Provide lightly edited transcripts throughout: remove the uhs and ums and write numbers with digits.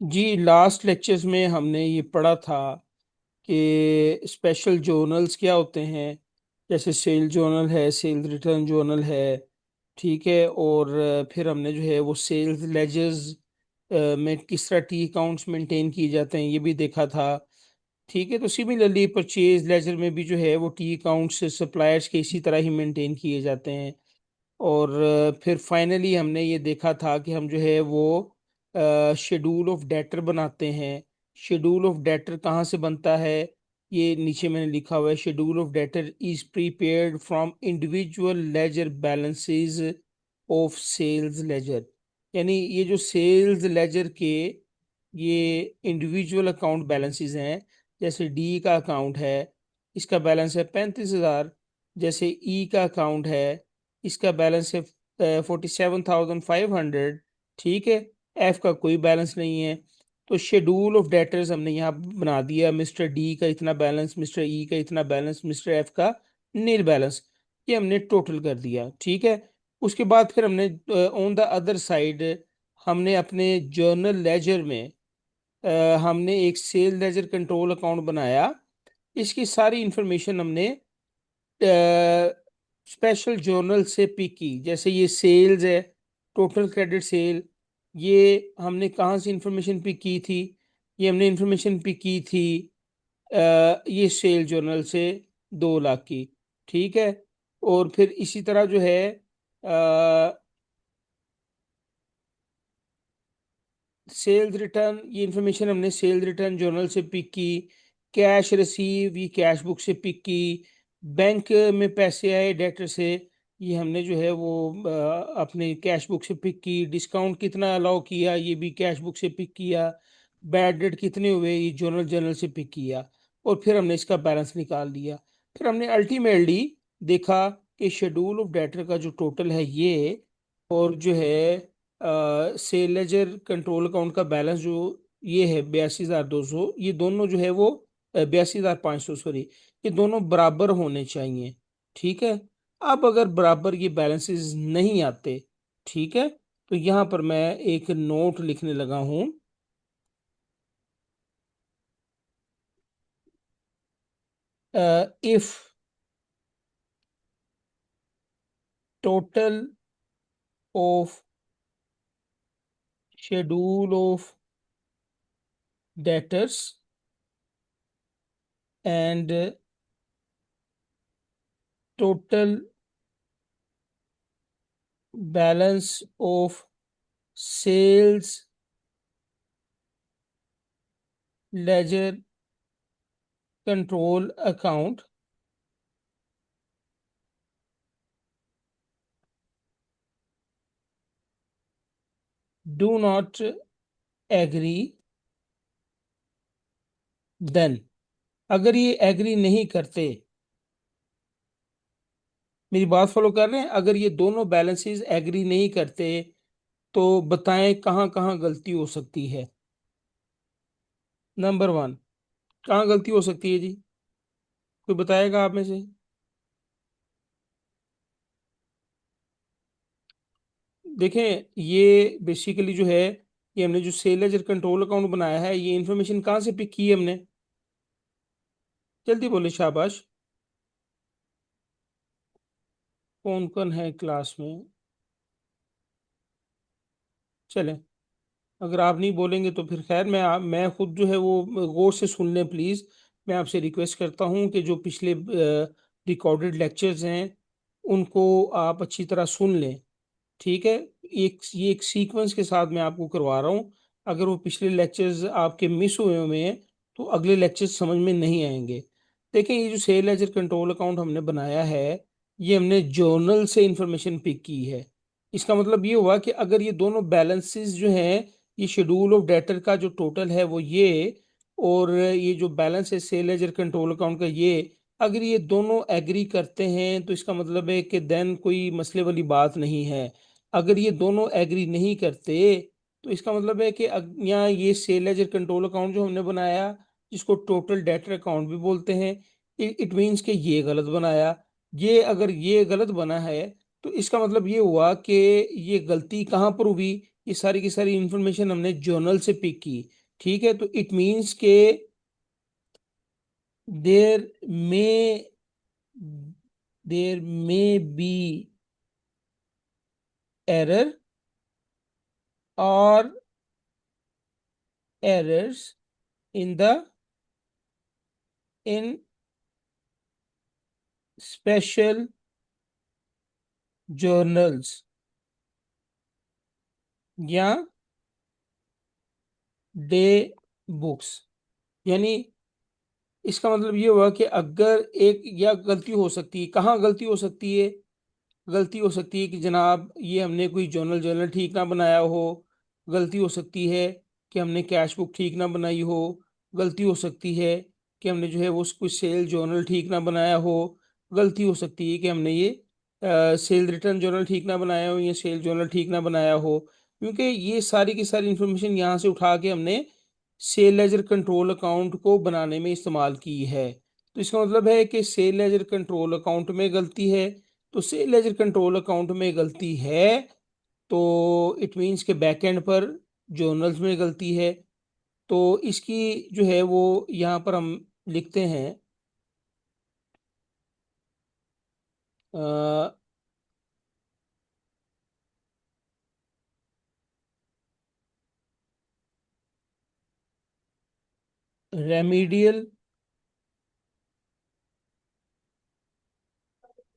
जी, last lectures में हमने ये पढ़ा था कि स्पेशल जर्नल्स क्या होते हैं। जैसे सेल जर्नल है, सेल रिटर्न जर्नल है, ठीक है। और फिर हमने जो है वो सेल्स लेजर्स में किस तरह टी अकाउंट्स मेंटेन किए जाते हैं ये भी देखा था। ठीक है, तो सिमिलरली परचेज लेजर में भी जो है वो टी अकाउंट्स सप्लायर्स के इसी तरह ही मेंटेन किए जाते हैं। और फिर फाइनली हमने ये देखा था कि हम जो है वो शेड्यूल ऑफ डेटर बनाते हैं। शेड्यूल ऑफ डेटर कहाँ से बनता है, ये नीचे मैंने लिखा हुआ है। Schedule of debtor is prepared from individual ledger balances of sales ledger. यानी ये जो सेल्स लेजर के ये इंडिविजुअल अकाउंट बैलेंसेस हैं। जैसे डी का अकाउंट है, इसका बैलेंस है 35,000। जैसे ई का अकाउंट है, इसका बैलेंस है 47,500। ठीक है, एफ का कोई बैलेंस नहीं है। तो शेड्यूल ऑफ डेटर्स हमने यहाँ बना दिया। मिस्टर डी का इतना बैलेंस, मिस्टर ई का इतना बैलेंस, मिस्टर एफ का नील बैलेंस, ये हमने टोटल कर दिया। ठीक है, उसके बाद फिर हमने ऑन द अदर साइड हमने अपने जर्नल लेजर में हमने एक सेल लेजर कंट्रोल अकाउंट बनाया। इसकी सारी इंफॉर्मेशन हमने स्पेशल जर्नल से पिक की। जैसे ये सेल्स है, टोटल क्रेडिट सेल, ये हमने कहाँ से इंफॉर्मेशन पिक की थी? ये हमने इंफॉर्मेशन पिक की थी ये सेल जर्नल से 2 लाख की। ठीक है, और फिर इसी तरह जो है सेल्स रिटर्न, ये इंफॉर्मेशन हमने सेल्स रिटर्न जर्नल से पिक की। कैश रिसीव, ये कैश बुक से पिक की। बैंक में पैसे आए डेटर से, ये हमने जो है वो अपने कैश बुक से पिक की। डिस्काउंट कितना अलाउ किया, ये भी कैश बुक से पिक किया। बैड डेट कितने हुए, ये जर्नल जर्नल से पिक किया। और फिर हमने इसका बैलेंस निकाल लिया। फिर हमने अल्टीमेटली देखा कि शेड्यूल ऑफ डेटर का जो टोटल है ये, और जो है सेल लेजर कंट्रोल अकाउंट का बैलेंस जो ये है 82,200, ये दोनों जो है वो 82,500 सॉरी, ये दोनों बराबर होने चाहिए। ठीक है, अब अगर बराबर ये बैलेंसेस नहीं आते, ठीक है, तो यहाँ पर मैं एक नोट लिखने लगा हूँ। If total of schedule of debtors and total balance of sales ledger control account do not agree, then अगर ये एग्री नहीं करते, मेरी बात फॉलो कर रहे हैं, अगर ये दोनों बैलेंसेस एग्री नहीं करते तो बताएं कहाँ कहाँ गलती हो सकती है। नंबर 1, कहाँ गलती हो सकती है जी? कोई बताएगा आप में से? देखें, ये बेसिकली जो है, ये हमने जो सेल लेजर कंट्रोल अकाउंट बनाया है, ये इंफॉर्मेशन कहाँ से पिक की है हमने? जल्दी बोले, शाबाश। कौन कौन है क्लास में? चले, अगर आप नहीं बोलेंगे तो फिर खैर, मैं खुद जो है वो गौर से सुन लें प्लीज़। मैं आपसे रिक्वेस्ट करता हूँ कि जो पिछले रिकॉर्डेड लेक्चर्स हैं उनको आप अच्छी तरह सुन लें। ठीक है, ये एक सीक्वेंस के साथ मैं आपको करवा रहा हूँ। अगर वो पिछले लेक्चर्स आपके मिस हुए हैं तो अगले लेक्चर्स समझ में नहीं आएंगे। देखें, ये जो सेल लेजर कंट्रोल अकाउंट हमने बनाया है, ये हमने जर्नल से इंफॉर्मेशन पिक की है। इसका मतलब ये हुआ कि अगर ये दोनों बैलेंसेस जो हैं, ये शेड्यूल ऑफ डेटर का जो टोटल है वो ये, और ये जो बैलेंस है सेल लेजर कंट्रोल अकाउंट का ये, अगर ये दोनों एग्री करते हैं तो इसका मतलब है कि देन कोई मसले वाली बात नहीं है। अगर ये दोनों एग्री नहीं करते तो इसका मतलब है कि यहाँ ये सेल लेजर कंट्रोल अकाउंट जो हमने बनाया, जिसको टोटल डेटर अकाउंट भी बोलते हैं, इट मीन्स कि ये गलत बनाया। ये अगर ये गलत बना है तो इसका मतलब ये हुआ कि ये गलती कहाँ पर हुई? ये सारी की सारी इंफॉर्मेशन हमने जर्नल से पिक की। ठीक है, तो इट मीन्स के देर मे देर मे बी एरर और errors in the in special journals या डे बुक्स। यानी इसका मतलब ये हुआ कि अगर एक या गलती हो सकती है, कहाँ गलती हो सकती है? गलती हो सकती है कि जनाब ये हमने कोई जर्नल जर्नल ठीक ना बनाया हो। गलती हो सकती है कि हमने कैश बुक ठीक ना बनाई हो। गलती हो सकती है कि हमने जो है वो कोई सेल जर्नल ठीक ना बनाया हो। गलती हो सकती है कि हमने ये सेल रिटर्न जर्नल ठीक ना बनाया हो या सेल जर्नल ठीक ना बनाया हो। क्योंकि ये सारी की सारी इंफॉर्मेशन यहाँ से उठा के हमने सेल लेजर कंट्रोल अकाउंट को बनाने में इस्तेमाल की है। तो इसका मतलब है कि सेल लेजर कंट्रोल अकाउंट में गलती है। तो सेल लेजर कंट्रोल अकाउंट में गलती है, तो इट मीन्स के बैकएंड पर जर्नल्स में गलती है। तो इसकी जो है वो यहाँ पर हम लिखते हैं रेमीडियल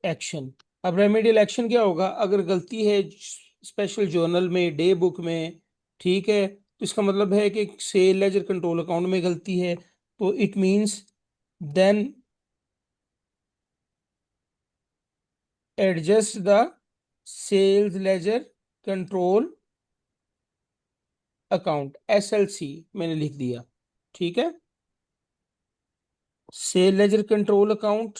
एक्शन। अब रेमेडियल एक्शन क्या होगा? अगर गलती है स्पेशल जर्नल में, डे बुक में, ठीक है, तो इसका मतलब है कि सेल लेजर कंट्रोल अकाउंट में गलती है। तो it means then adjust the sales ledger control account, SLC मैंने लिख दिया। ठीक है, सेल लेजर कंट्रोल अकाउंट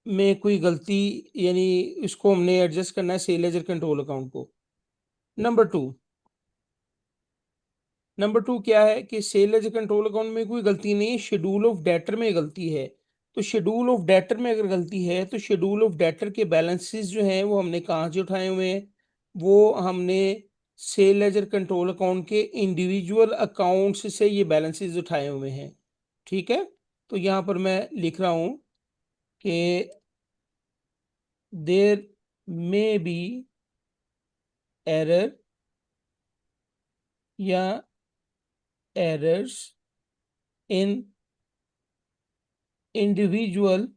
में कोई गलती, यानी इसको हमने एडजस्ट करना है सेल लेजर कंट्रोल अकाउंट को। नंबर टू क्या है कि सेल एज कंट्रोल अकाउंट में कोई गलती नहीं है, शेड्यूल ऑफ डेटर में गलती है। तो शेड्यूल ऑफ डेटर में अगर गलती है तो शेड्यूल ऑफ डेटर के बैलेंसेस जो हैं वो हमने कहाँ से उठाए हुए हैं? वो हमने सेल लेजर कंट्रोल अकाउंट के इंडिविजुअल अकाउंट्स से ये बैलेंसेस उठाए हुए हैं। ठीक है, तो यहाँ पर मैं लिख रहा हूँ कि देर मे बी एरर या errors in individual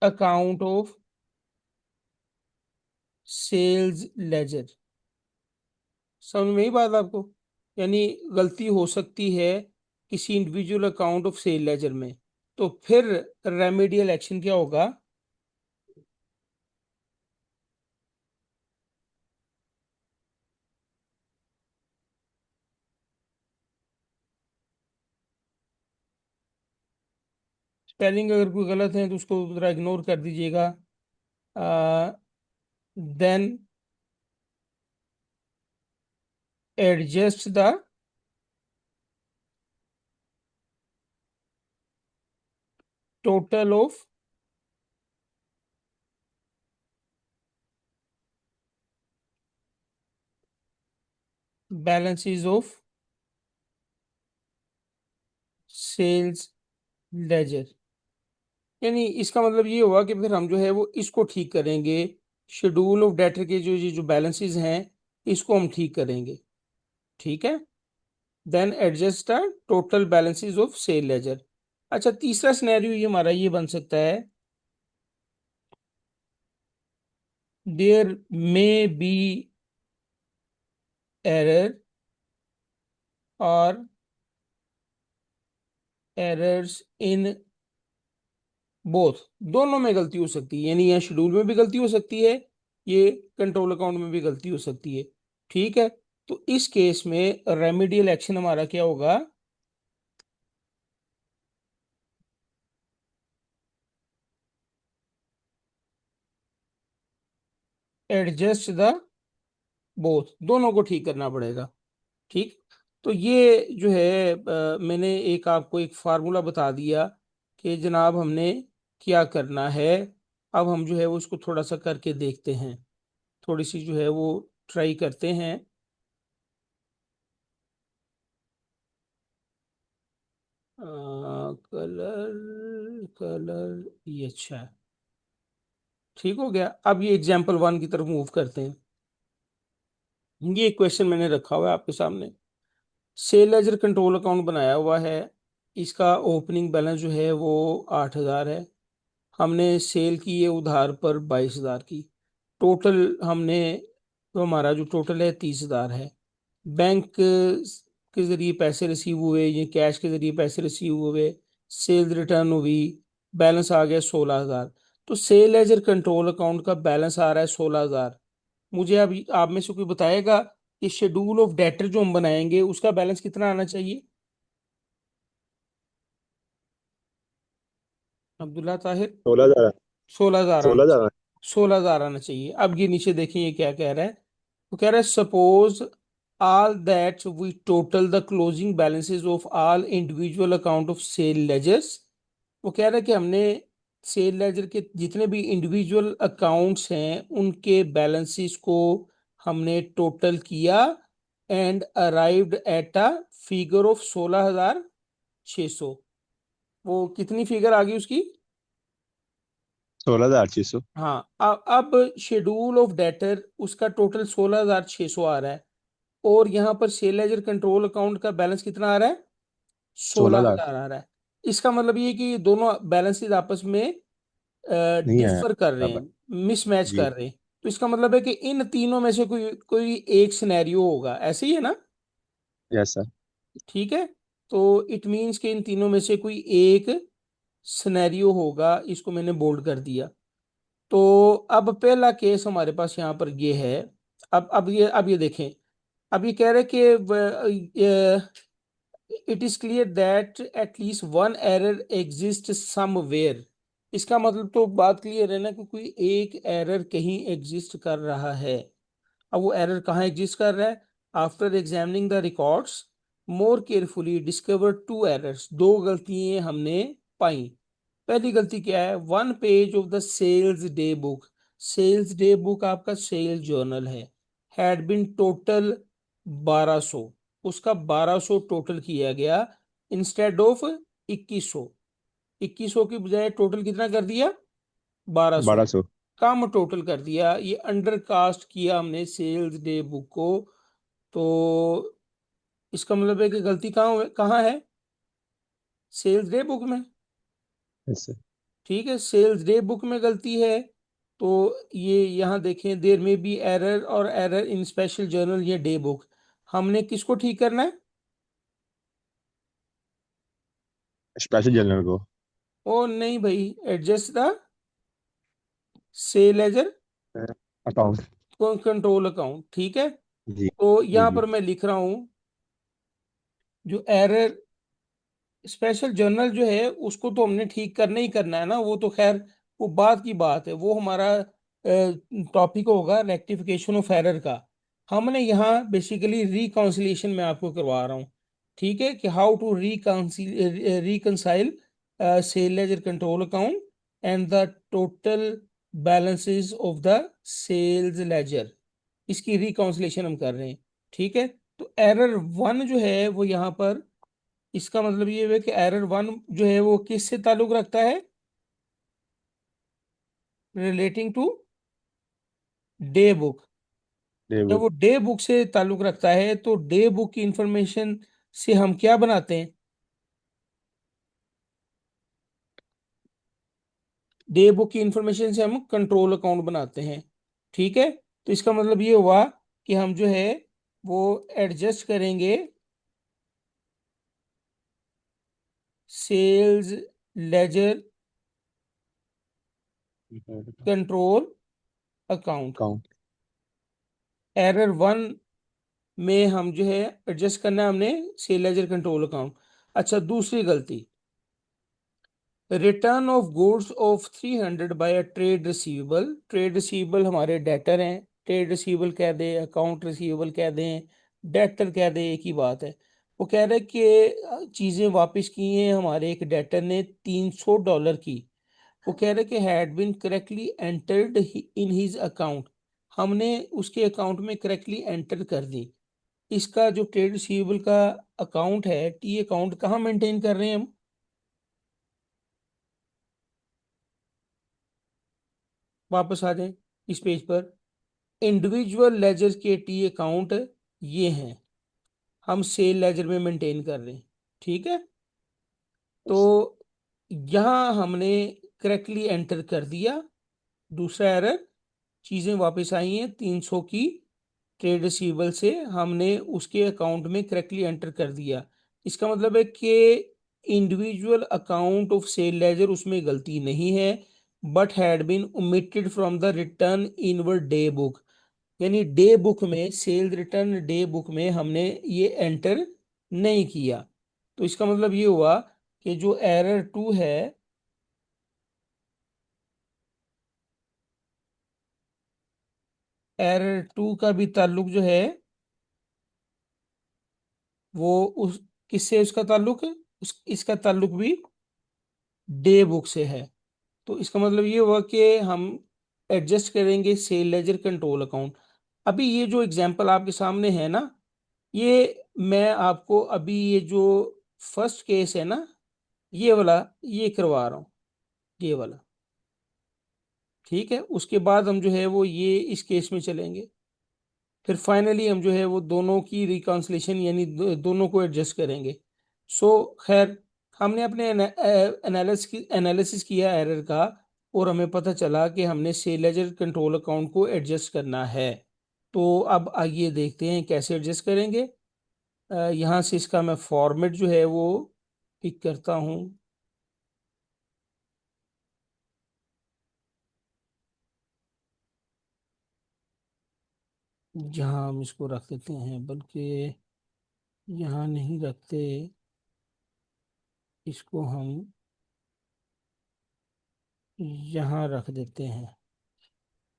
account of sales ledger. समझ में ही बात आपको? यानी गलती हो सकती है किसी individual account of sale ledger में। तो फिर रेमेडियल एक्शन क्या होगा? स्पेलिंग अगर कोई गलत है तो उसको जरा इग्नोर कर दीजिएगा। Then adjust the total of balances of sales ledger. यानी इसका मतलब ये हुआ कि फिर हम जो है वो इसको ठीक करेंगे। शेड्यूल ऑफ डेटर के जो ये जो बैलेंसेस हैं इसको हम ठीक करेंगे। ठीक है, then adjust the total balances of sale ledger. अच्छा, तीसरा सिनेरियो ये हमारा ये बन सकता है, देयर मे बी एरर और एरर्स इन बोथ, दोनों में गलती हो सकती है। यानी यहाँ शेड्यूल में भी गलती हो सकती है, ये कंट्रोल अकाउंट में भी गलती हो सकती है। ठीक है, तो इस केस में रेमेडियल एक्शन हमारा क्या होगा? एडजस्ट द बोथ, दोनों को ठीक करना पड़ेगा। ठीक, तो ये जो है मैंने एक आपको एक फार्मूला बता दिया कि जनाब हमने क्या करना है। अब हम जो है वो उसको थोड़ा सा करके देखते हैं, थोड़ी सी जो है वो ट्राई करते हैं। कलर कलर, ये अच्छा है, ठीक हो गया। अब ये एग्जाम्पल वन की तरफ मूव करते हैं। ये क्वेश्चन मैंने रखा हुआ है आपके सामने। सेल लेजर कंट्रोल अकाउंट बनाया हुआ है, इसका ओपनिंग बैलेंस जो है वो 8,000 है। हमने सेल की है उधार पर 22,000 की। टोटल हमने, तो हमारा जो टोटल है 30,000 है। बैंक के जरिए पैसे रिसीव हुए, ये कैश के जरिए पैसे रिसीव हुए, सेल रिटर्न हुई, बैलेंस आ गया 16,000। तो सेल लेजर कंट्रोल अकाउंट का बैलेंस आ रहा है 16,000। मुझे अब आप में से कोई बताएगा कि शेड्यूल ऑफ डेटर जो हम बनाएंगे उसका बैलेंस कितना आना चाहिए? अब्दुल्ला ताहिर। 16,000। 16,000 आना 16,000। चाहिए, 16,000 आना चाहिए। अब ये नीचे देखें ये क्या कह रहा है। वो कह रहा है suppose all that we total the closing balances of all individual account of sale ledgers। वो कह रहा है कि हमने सेल लेजर के जितने भी इंडिविजुअल अकाउंट्स हैं उनके बैलेंसेस को हमने टोटल किया and arrived at a figure of 16,600। वो कितनी फिगर आ गई उसकी? 16,600। हाँ, अब शेड्यूल ऑफ डेटर उसका टोटल 16,600 आ रहा है, और यहाँ पर सेल लेजर कंट्रोल अकाउंट का बैलेंस कितना आ रहा है? सोलह 16,000। हजार आ रहा है। इसका मतलब ये कि ये दोनों बैलेंसेस आपस में नहीं है डिफर कर रहे बराबर। हैं, मिसमैच जी। कर रहे हैं। तो इसका मतलब है कि इन तीनों में से कोई कोई एक सिनेरियो होगा, ऐसे ही है ना? Yes sir. ठीक है, तो इट मीन्स कि इन तीनों में से कोई एक सिनेरियो होगा, इसको मैंने बोल्ड कर दिया। तो अब पहला केस हमारे पास यहाँ पर ये है। अब ये देखें। अब ये कह रहे कि it is clear that at least one error exist somewhere. इसका मतलब तो बात क्लियर है ना कि कोई एक एरर कहीं एग्जिस्ट कर रहा है। अब वो एरर कहाँ एग्जिस्ट कर रहा है? After examining the records more carefully discover two errors. दो गलतियां हमने पाई। पहली गलती क्या है? One page of the sales day book. Sales day book आपका सेल्स जर्नल है, हैड बिन टोटल 1200। उसका 1200 टोटल किया गया इंस्टेड ऑफ 2100। 2100 की बजाय टोटल कितना कर दिया? 1200। 1,200। कम टोटल कर दिया, ये अंडर कास्ट किया हमने सेल्स डे बुक को। तो इसका मतलब है कि गलती कहाँ है? सेल्स डे बुक में। Yes sir. ठीक है, सेल्स डे बुक में गलती है। तो ये यहाँ देखें, देयर में बी एरर और एरर इन स्पेशल जर्नल या डे बुक। हमने किसको ठीक करना है? स्पेशल जनरल को। ओ नहीं भाई, adjust the sale ledger account. Control account. ठीक है, जी। तो जी यहाँ जी। पर मैं लिख रहा हूँ जो एरर स्पेशल जर्नल जो है उसको तो हमने ठीक करना ही करना है ना, वो तो खैर वो बात की बात है, वो हमारा टॉपिक होगा रेक्टिफिकेशन ऑफ एरर का। हमने यहाँ बेसिकली रिकॉन्सिलेशन में आपको करवा रहा हूँ। ठीक है, कि how to reconcile sale ledger control account and the total balances of the sales ledger, इसकी रिकॉन्सिलेशन हम कर रहे हैं। ठीक है, तो एरर वन जो है वो यहाँ पर, इसका मतलब ये है कि एरर वन जो है वो किस से ताल्लुक रखता है? Relating to day book. जब डेविड। वो डे बुक से ताल्लुक रखता है तो डे बुक की इंफॉर्मेशन से हम क्या बनाते हैं? डे बुक की इंफॉर्मेशन से हम कंट्रोल अकाउंट बनाते हैं। ठीक है, तो इसका मतलब ये हुआ कि हम जो है वो एडजस्ट करेंगे sales ledger control account. Account. Error one में हम जो है एडजस्ट करना है हमने सेल लेजर कंट्रोल अकाउंट। अच्छा, दूसरी गलती, return of goods of 300 by a trade receivable. Trade receivable हमारे डेटर हैं, ट्रेड रिसीवेबल कह दे, अकाउंट रिसीवेबल कह दें, डेटर कह दे, एक ही बात है। वो कह रहे हैं कि चीज़ें वापस की हैं हमारे एक डेटर ने $300 की। वो कह रहे कि had been correctly entered in his account, हमने उसके अकाउंट में करेक्टली एंटर कर दी। इसका जो ट्रेड रिसीवेबल का अकाउंट है, टी अकाउंट कहाँ मेंटेन कर रहे हैं हम? वापस आ जाएं इस पेज पर। इंडिविजुअल लेजर के टी अकाउंट ये हैं, हम सेल लेजर में मेंटेन कर रहे हैं। ठीक है, तो यहाँ हमने करेक्टली एंटर कर दिया। दूसरा एरर, चीजें वापस आई हैं 300 की ट्रेड रिसीवेबल से, हमने उसके अकाउंट में करेक्टली एंटर कर दिया। इसका मतलब है कि individual account of sale ledger उसमें गलती नहीं है, but had been omitted from the return inward day book. यानी डे बुक में, सेल रिटर्न डे बुक में हमने ये एंटर नहीं किया। तो इसका मतलब ये हुआ कि जो एरर टू है, एरर टू का भी ताल्लुक जो है वो उस, किससे उसका ताल्लुक है? इसका ताल्लुक भी डे बुक से है। तो इसका मतलब ये हुआ कि हम एडजस्ट करेंगे सेल लेजर कंट्रोल अकाउंट। अभी ये जो एग्जांपल आपके सामने है ना, ये मैं आपको अभी ये जो फर्स्ट केस है ना, ये वाला ये करवा रहा हूँ, ये वाला। ठीक है, उसके बाद हम जो है वो ये इस केस में चलेंगे। फिर फाइनली हम जो है वो दोनों की रिकॉन्सिलेशन यानी दोनों को एडजस्ट करेंगे। सो खैर, हमने अपने एनालिसिस किया एरर का, और हमें पता चला कि हमने सेल लेजर कंट्रोल अकाउंट को एडजस्ट करना है। तो अब आइए देखते हैं कैसे एडजस्ट करेंगे। यहाँ से इसका मैं फॉर्मेट जो है वो पिक करता हूँ। जहाँ हम इसको रख देते हैं, बल्कि यहाँ नहीं रखते, इसको हम यहाँ रख देते हैं।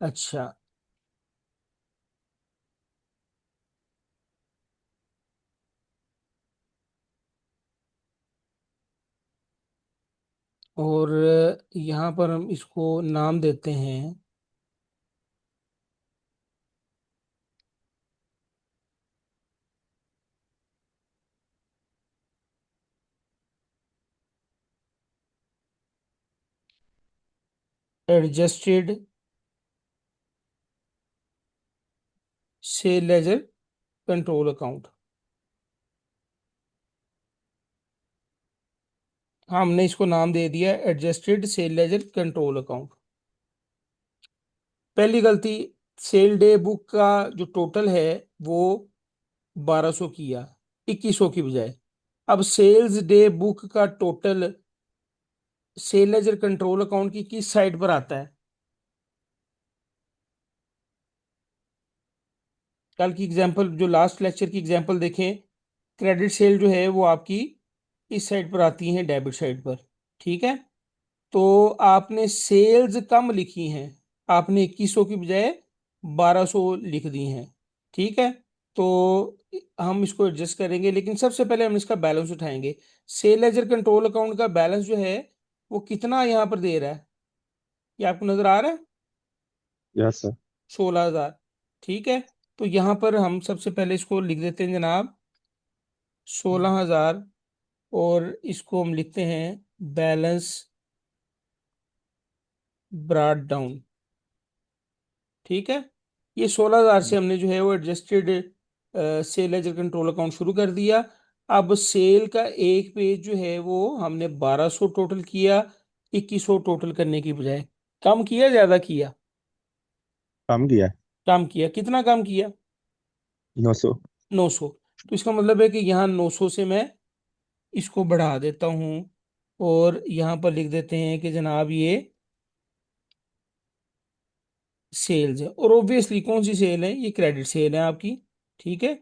अच्छा, और यहाँ पर हम इसको नाम देते हैं adjusted sale ledger control account. हमने इसको नाम दे दिया adjusted sale ledger control account. पहली गलती, सेल डे बुक का जो टोटल है वो 1200 किया, 2100 की बजाय। अब सेल्स डे बुक का total sale ledger control account की किस साइड पर आता है? कल की एग्जांपल, जो लास्ट लेक्चर की एग्जांपल देखें, क्रेडिट सेल जो है वो आपकी इस साइड पर आती है, डेबिट साइड पर। ठीक है, तो आपने सेल्स कम लिखी हैं, आपने 2100 की बजाय 1200 लिख दी हैं। ठीक है, तो हम इसको एडजस्ट करेंगे, लेकिन सबसे पहले हम इसका बैलेंस उठाएंगे। सेल लेजर कंट्रोल अकाउंट का बैलेंस जो है वो कितना यहाँ पर दे रहा है, ये आपको नजर आ रहा है? Yes sir. 16,000। ठीक है, तो यहाँ पर हम सबसे पहले इसको लिख देते हैं जनाब, 16,000, और इसको हम लिखते हैं बैलेंस ब्रॉट डाउन। ठीक है, ये 16,000 से हमने जो है वो adjusted sale ledger control account शुरू कर दिया। अब सेल का एक पेज जो है वो हमने 1200 टोटल किया, 2100 टोटल करने की बजाय। कम किया, ज्यादा किया? कम किया है। कम किया, कितना कम किया? 900। 900। तो इसका मतलब है कि यहाँ 900 से मैं इसको बढ़ा देता हूँ, और यहाँ पर लिख देते हैं कि जनाब ये सेल्स है। और ऑब्वियसली कौन सी सेल है? ये क्रेडिट सेल है आपकी। ठीक है,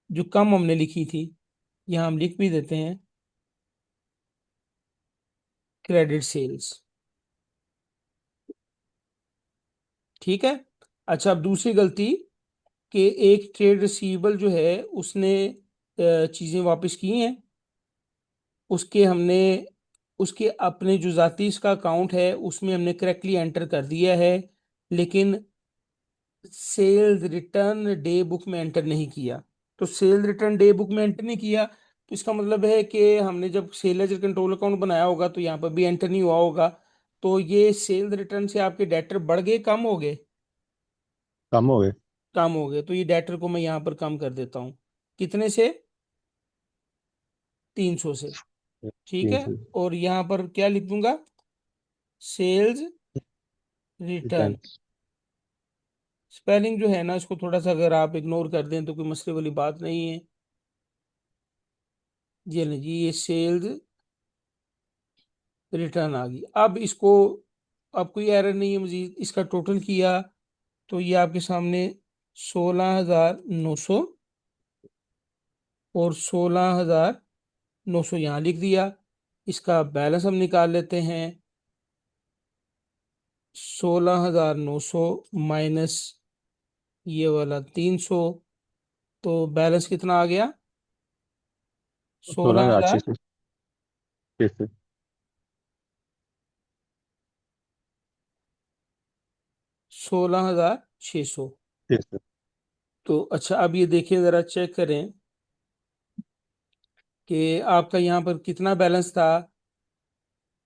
जो कम हमने लिखी थी, यहाँ हम लिख भी देते हैं क्रेडिट सेल्स। ठीक है, अच्छा, अब दूसरी गलती, कि एक ट्रेड रिसीवेबल जो है उसने चीज़ें वापस की हैं, उसके हमने उसके अपने जो जाती इसका अकाउंट है उसमें हमने करेक्टली एंटर कर दिया है, लेकिन सेल्स रिटर्न डे बुक में एंटर नहीं किया। तो सेल रिटर्न डे बुक में एंटर नहीं किया तो इसका मतलब है कि हमने जब सेल लेजर कंट्रोल अकाउंट बनाया होगा तो यहाँ पर भी एंटर नहीं हुआ होगा। तो ये सेल रिटर्न से आपके डेटर बढ़ गए, कम हो गए? कम हो गए। कम हो गए। तो ये डेटर को मैं यहाँ पर कम कर देता हूँ। कितने से? 300 से। ठीक तीन है। सौ और यहाँ पर क्या लिख दूंगा? Sales return. रिटर्न। स्पेलिंग जो है ना इसको थोड़ा सा अगर आप इग्नोर कर दें तो कोई मसले वाली बात नहीं है। जी नहीं जी, ये सेल्स रिटर्न आ गई। अब इसको, अब कोई एरर नहीं है, मजीद इसका टोटल किया तो ये आपके सामने 16,900 और 16,900 यहाँ लिख दिया। इसका बैलेंस हम निकाल लेते हैं। 16,900 माइनस ये वाला 300, तो बैलेंस कितना आ गया? सोलह सोलह हजार छः हजार सौ छः सौ 16,600। छः सौ। तो अच्छा, अब ये देखिए ज़रा चेक करें कि आपका यहाँ पर कितना बैलेंस था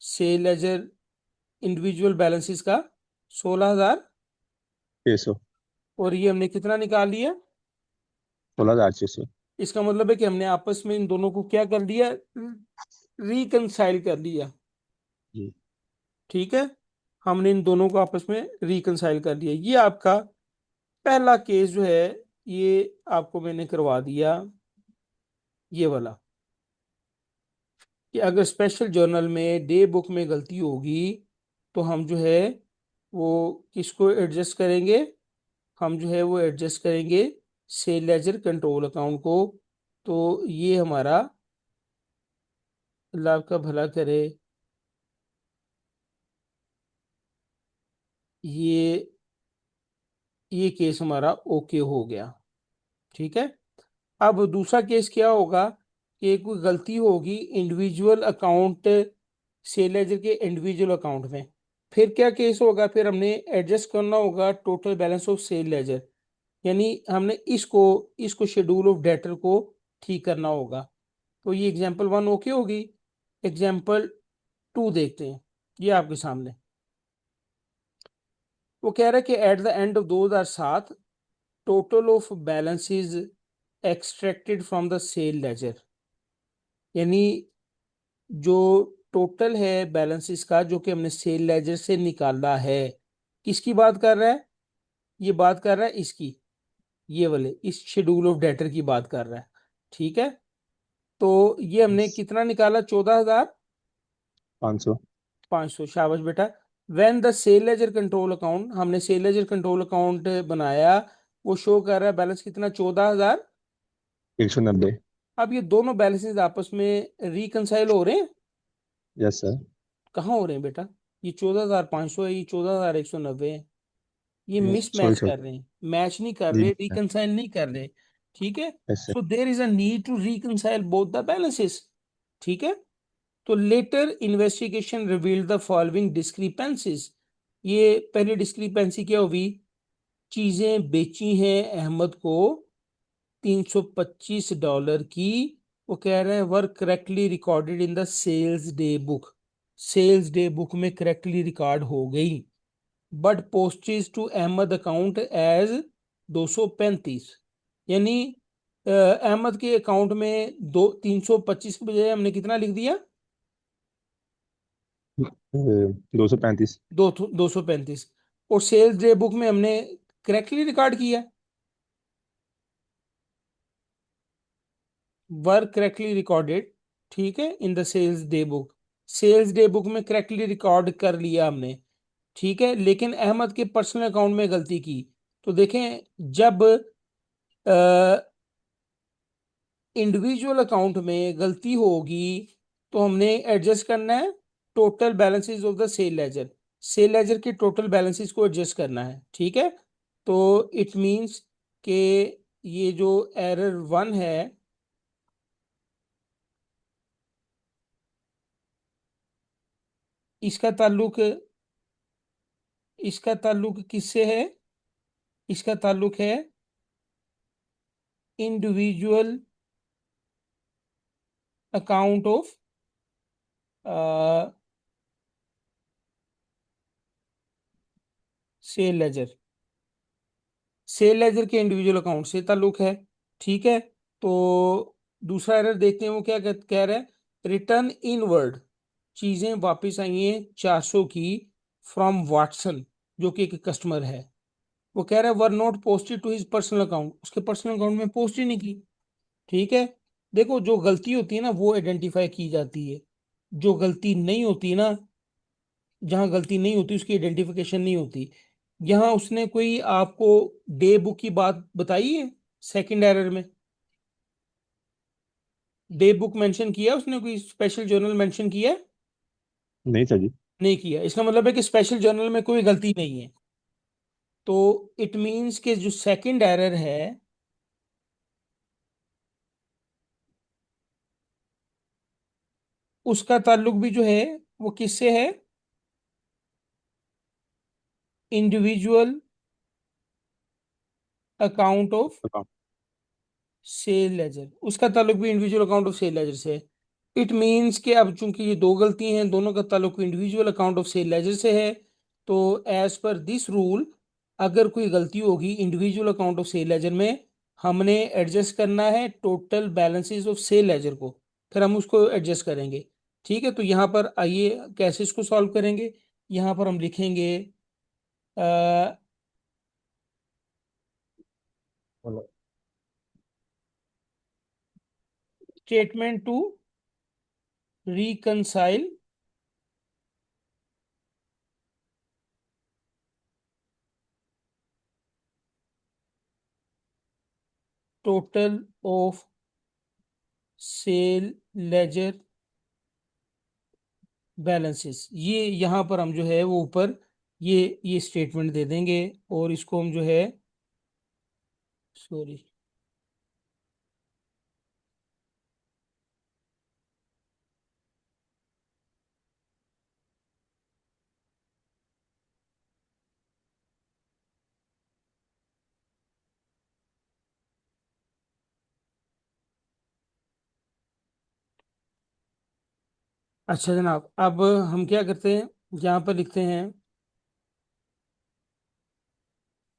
सेल लेजर इंडिविजुअल बैलेंसेस का? 16,000। 600। और ये हमने कितना निकाल लिया? 16,600। इसका मतलब है कि हमने आपस में इन दोनों को क्या कर लिया? रिकंसाइल कर लिया। जी। ठीक है, हमने इन दोनों को आपस में रिकंसाइल कर लिया। ये आपका पहला केस जो है, ये आपको मैंने करवा दिया, ये वाला, कि अगर स्पेशल जर्नल में डे बुक में गलती होगी तो हम जो है वो किसको एडजस्ट करेंगे? हम जो है वो एडजस्ट करेंगे सेल लेजर कंट्रोल अकाउंट को। तो ये हमारा, अल्लाह आपका भला करे, ये ये केस हमारा ओके हो गया। ठीक है। अब दूसरा केस क्या होगा कि कोई गलती होगी इंडिविजुअल अकाउंट, सेल लेजर के इंडिविजुअल अकाउंट में। फिर क्या केस होगा? फिर हमने एडजस्ट करना होगा total balance of sale ledger, यानी हमने इसको इसको शेड्यूल ऑफ डेटर को ठीक करना होगा। तो ये एग्जांपल 1 ओके होगी। एग्जांपल 2 देखते हैं। ये आपके सामने वो कह रहा है कि at the end of 2007 total of balances extracted from the sale ledger, यानी जो टोटल है बैलेंसेस का जो कि हमने सेल लेजर से निकाला है, किसकी बात कर रहा है? ये बात कर रहा है इसकी, ये वाले इस शेड्यूल ऑफ डेटर की बात कर रहा है। ठीक है। तो ये हमने कितना निकाला? 500। 14,500। शाबाश बेटा। When the sale ledger control account, हमने सेल लेजर कंट्रोल अकाउंट बनाया, वो शो कर रहा है बैलेंस कितना? 14,000। 190। अब ये दोनों बैलेंसेस आपस में रिकंसाइल हो रहे हैं? Yes sir. कहाँ हो रहे हैं बेटा? ये 14,500 है, ये 14,190 है। ये मिस सॉरी मैच सर। कर रहे हैं, मैच नहीं कर जी। रहे, रिकंसाइल नहीं कर रहे। ठीक है। Yes sir. So there is a need to reconcile both the balances. ठीक है। तो later investigation revealed the following discrepancies. ये पहली डिस्क्रिपेंसी क्या हुई? चीजें बेची हैं अहमद को $325 की। वो कह रहे हैं were correctly recorded in the sales day book, sales day book में करेक्टली रिकॉर्ड हो गई, but posted to Ahmed account as 235। यानी अहमद के अकाउंट में 325 के बजाय हमने कितना लिख दिया? 235। 235। और सेल्स डे बुक में हमने करेक्टली रिकॉर्ड किया, वर करेक्टली रिकॉर्डेड। ठीक है, in the sales day book, sales day book में करेक्टली रिकॉर्ड कर लिया हमने। ठीक है, लेकिन अहमद के पर्सनल अकाउंट में गलती की। तो देखें, जब इंडिविजुअल अकाउंट में गलती होगी तो हमने एडजस्ट करना है total balances of the sale ledger, sale ledger के टोटल बैलेंसेस को एडजस्ट करना है। ठीक है। तो इट मींस कि ये जो एरर 1 है, इसका ताल्लुक इसका ताल्लुक किससे है? इसका ताल्लुक है individual account of sale ledger. Sale ledger के इंडिविजुअल अकाउंट से ताल्लुक है। ठीक है। तो दूसरा एरर देखते हैं, वो क्या कह रहा है। रिटर्न इनवर्ड, चीजें वापस आई हैं 400 की, फ्रॉम वाटसन, जो कि एक कस्टमर है। वो कह रहा है were not posted to his personal account, उसके पर्सनल अकाउंट में पोस्ट ही नहीं की। ठीक है। देखो, जो गलती होती है ना वो आइडेंटिफाई की जाती है, जो गलती नहीं होती ना, जहाँ गलती नहीं होती उसकी आइडेंटिफिकेशन नहीं होती। यहाँ उसने कोई आपको डे बुक की बात बताई है सेकंड एरर में? डे बुक मेंशन किया उसने? कोई स्पेशल जर्नल मेंशन किया है? नहीं सर जी। नहीं किया। इसका मतलब है कि स्पेशल जर्नल में कोई गलती नहीं है। तो इट मींस कि जो सेकंड एरर है उसका ताल्लुक भी जो है वो किससे है? Individual account of account. Sale ledger, उसका ताल्लुक भी individual account of sale ledger से है। इट मींस कि अब चूंकि ये दो गलती हैं, दोनों का ताल्लुक individual account of sale ledger से है, तो एज पर दिस रूल, अगर कोई गलती होगी individual account of sale ledger में, हमने एडजस्ट करना है total balances of sale ledger को, फिर हम उसको एडजस्ट करेंगे। ठीक है। तो यहाँ पर आइए कैसे इसको सॉल्व करेंगे। यहाँ पर हम लिखेंगे मतलब statement to reconcile total of sale ledger balances. ये यहाँ पर हम जो है वो ऊपर ये स्टेटमेंट दे देंगे, और इसको हम जो है, सॉरी, अच्छा जनाब, अब हम क्या करते हैं, यहाँ पर लिखते हैं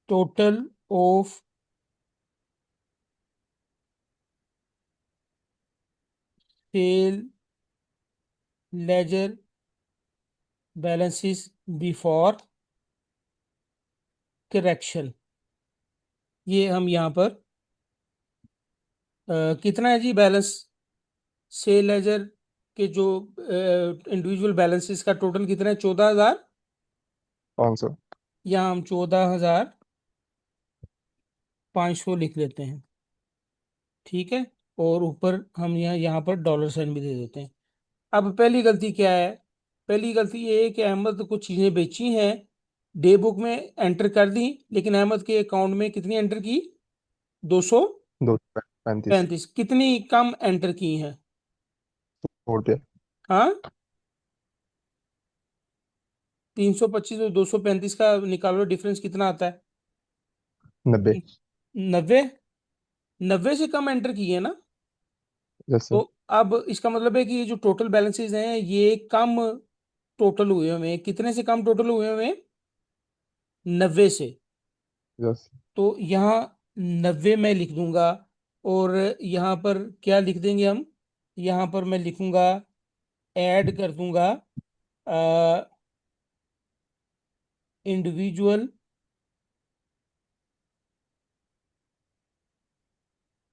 total of sale ledger balances before correction. ये हम यहाँ पर कितना है जी बैलेंस सेल लेजर के जो इंडिविजुअल बैलेंसेस का टोटल कितना है? 14,000। 500। यहाँ हम 14,500 लिख लेते हैं। ठीक है। और ऊपर हम यहाँ यहाँ पर डॉलर साइन भी दे देते हैं। अब पहली गलती क्या है? पहली गलती ये है कि अहमद को कुछ चीजें बेची हैं, डे बुक में एंटर कर दी, लेकिन अहमद के अकाउंट में कितनी एंटर की? 235। 235। कितनी कम एंटर की हैं? ₹100। हाँ, 325 और 235 का निकालो, डिफरेंस कितना आता है? 90। 90। 90 से कम एंटर की है ना? यस तो सर। अब इसका मतलब है कि ये जो टोटल बैलेंसेस हैं ये कम टोटल हुए हुए हैं। कितने से कम टोटल हुए हुए हैं? 90 से। यस। तो यहाँ 90 मैं लिख दूंगा, और यहाँ पर क्या लिख देंगे हम? यहाँ पर मैं लिखूंगा, ऐड कर दूंगा इंडिविजुअल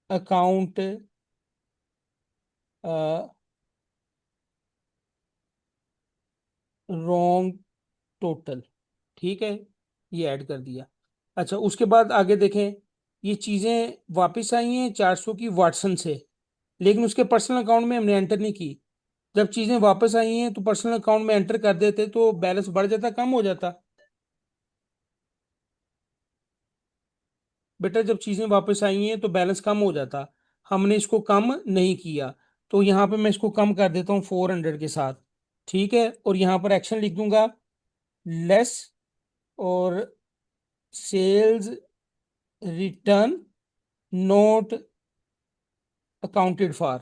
अकाउंट रॉन्ग टोटल। ठीक है, ये ऐड कर दिया। अच्छा, उसके बाद आगे देखें। ये चीजें वापस आई हैं 400 की वाटसन से, लेकिन उसके पर्सनल अकाउंट में हमने एंटर नहीं की। जब चीजें वापस आई हैं तो पर्सनल अकाउंट में एंटर कर देते तो बैलेंस बढ़ जाता, कम हो जाता? बेटा, जब चीजें वापस आई हैं तो बैलेंस कम हो जाता। हमने इसको कम नहीं किया, तो यहाँ पे मैं इसको कम कर देता हूँ 400 के साथ। ठीक है, और यहाँ पर एक्शन लिख दूंगा लेस, और sales return note accounted for.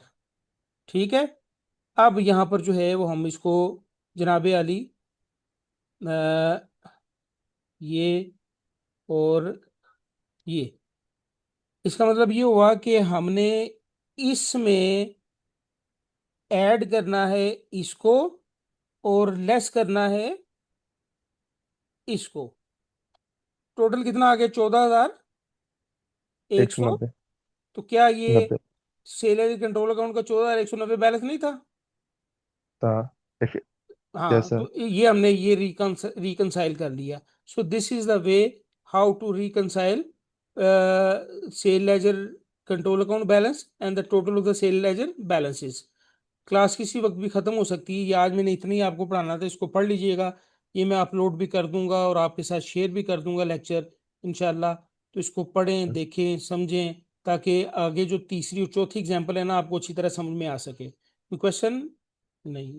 ठीक है, अब यहाँ पर जो है वो हम इसको जनाबे अली ये और ये, इसका मतलब ये हुआ कि हमने इसमें ऐड करना है इसको, और लेस करना है इसको। टोटल कितना आ गया? 14,100। 190। तो क्या ये 90 सैलरी कंट्रोल अकाउंट का 14,190 बैलेंस नहीं था? था। एक- हाँ, जैसा तो ये हमने ये रिकंसाइल कर लिया। So this is the way how to reconcile sale ledger control account balance and the total of the sale ledger balances. Class किसी वक्त भी खत्म हो सकती है, ये आज मैंने इतना ही आपको पढ़ाना था, इसको पढ़ लीजिएगा। ये मैं अपलोड भी कर दूंगा और आपके साथ शेयर भी कर दूंगा लेक्चर, इंशाल्लाह। तो इसको पढ़ें, देखें, समझें, ताकि आगे जो तीसरी और चौथी एग्जाम्पल है ना, आपको अच्छी तरह समझ में आ सके। कोई क्वेश्चन? नहीं।